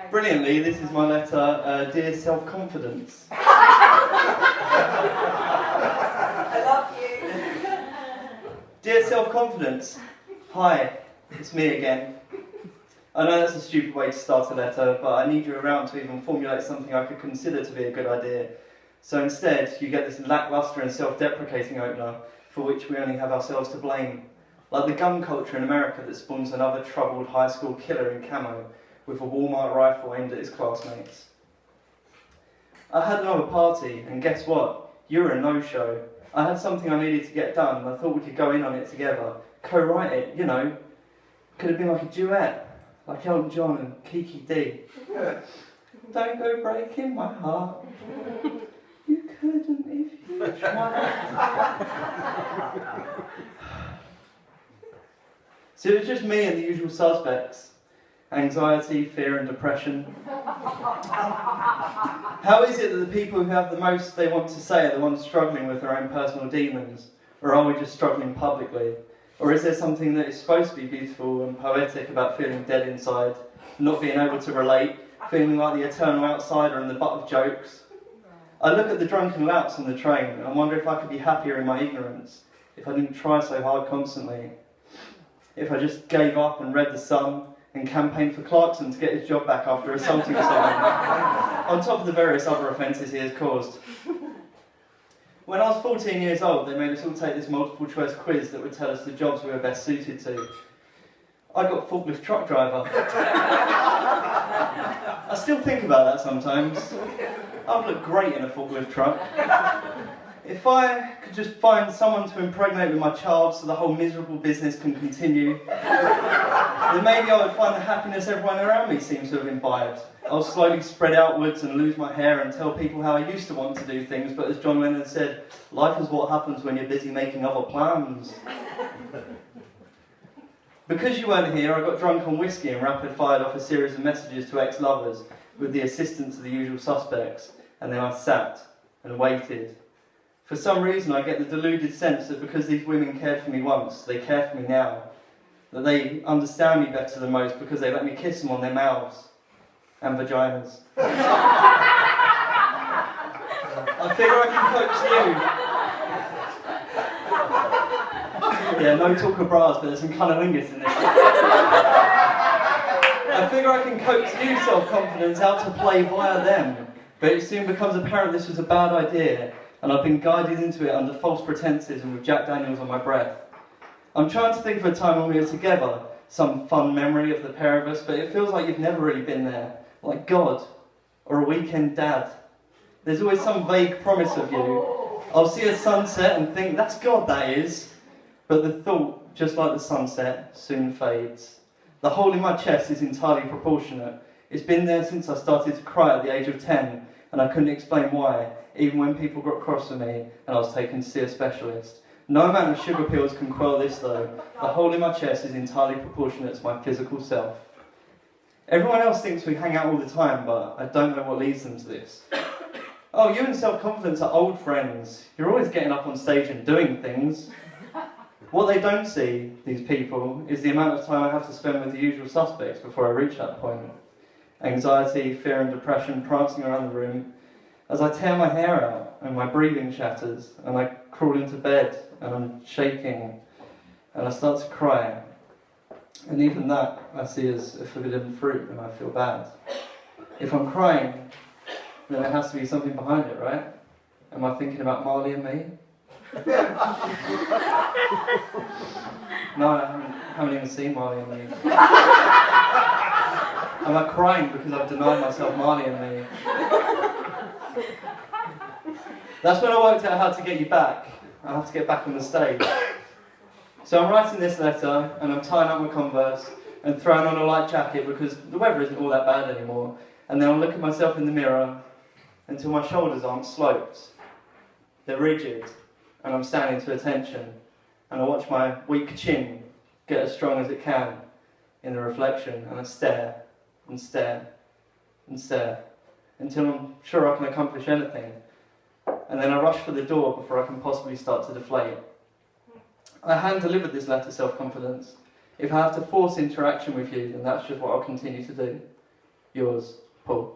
Brilliantly, this is my letter, Dear Self-Confidence. I love you. Dear Self-Confidence, hi, it's me again. I know that's a stupid way to start a letter, but I need you around to even formulate something I could consider to be a good idea. So instead, you get this lackluster and self-deprecating opener, for which we only have ourselves to blame. Like the gun culture in America that spawns another troubled high school killer in camo, with a Walmart rifle aimed at his classmates. I had another party, and guess what? You were a no-show. I had something I needed to get done, and I thought we could go in on it together. Co-write it, you know. Could have been like a duet. Like Elton John and Kiki D. Don't go breaking my heart. You couldn't if you tried. So it was just me and the usual suspects. Anxiety, fear and depression. How is it that the people who have the most they want to say are the ones struggling with their own personal demons? Or are we just struggling publicly? Or is there something that is supposed to be beautiful and poetic about feeling dead inside, not being able to relate, feeling like the eternal outsider and the butt of jokes? I look at the drunken louts on the train and wonder if I could be happier in my ignorance, if I didn't try so hard constantly, if I just gave up and read The Sun and campaigned for Clarkson to get his job back after assaulting someone, on top of the various other offences he has caused. When I was 14 years old, they made us all take this multiple choice quiz that would tell us the jobs we were best suited to. I got forklift truck driver. I still think about that sometimes. I'd look great in a forklift truck. If I could just find someone to impregnate with my child so the whole miserable business can continue, then maybe I would find the happiness everyone around me seems to have imbibed. I'll slowly spread outwards and lose my hair and tell people how I used to want to do things, but as John Lennon said, life is what happens when you're busy making other plans. Because you weren't here, I got drunk on whiskey and rapid-fired off a series of messages to ex-lovers with the assistance of the usual suspects, and then I sat and waited. For some reason I get the deluded sense that because these women cared for me once, they care for me now. That they understand me better than most because they let me kiss them on their mouths and vaginas. I figure I can coax you. Yeah, no talk of bras, but there's some cunnilingus in this. I figure I can coax you, self-confidence, out to play via them. But it soon becomes apparent this was a bad idea, and I've been guided into it under false pretences and with Jack Daniels on my breath. I'm trying to think of a time when we were together, some fun memory of the pair of us, but it feels like you've never really been there. Like God, or a weekend dad. There's always some vague promise of you. I'll see a sunset and think, that's God, that is. But the thought, just like the sunset, soon fades. The hole in my chest is entirely proportionate. It's been there since I started to cry at the age of 10, and I couldn't explain why, even when people got cross with me and I was taken to see a specialist. No amount of sugar pills can quell this though. The hole in my chest is entirely proportionate to my physical self. Everyone else thinks we hang out all the time, but I don't know what leads them to this. Oh, you and self-confidence are old friends. You're always getting up on stage and doing things. What they don't see, these people, is the amount of time I have to spend with the usual suspects before I reach that point. Anxiety, fear and depression prancing around the room as I tear my hair out and my breathing shatters and I crawl into bed and I'm shaking and I start to cry. And even that I see as a forbidden fruit and I feel bad. If I'm crying, then there has to be something behind it, right? Am I thinking about Marley and me? No, I haven't even seen Marley and me. Am I crying because I've denied myself Marley and me? That's when I worked out how to get you back. I have to get back on the stage. So I'm writing this letter and I'm tying up my Converse and throwing on a light jacket because the weather isn't all that bad anymore. And then I'll look at myself in the mirror until my shoulders aren't sloped. They're rigid and I'm standing to attention. And I watch my weak chin get as strong as it can in the reflection and I stare and stare and stare until I'm sure I can accomplish anything. And then I rush for the door before I can possibly start to deflate. I hand-delivered this letter, self-confidence. If I have to force interaction with you, then that's just what I'll continue to do. Yours, Paul.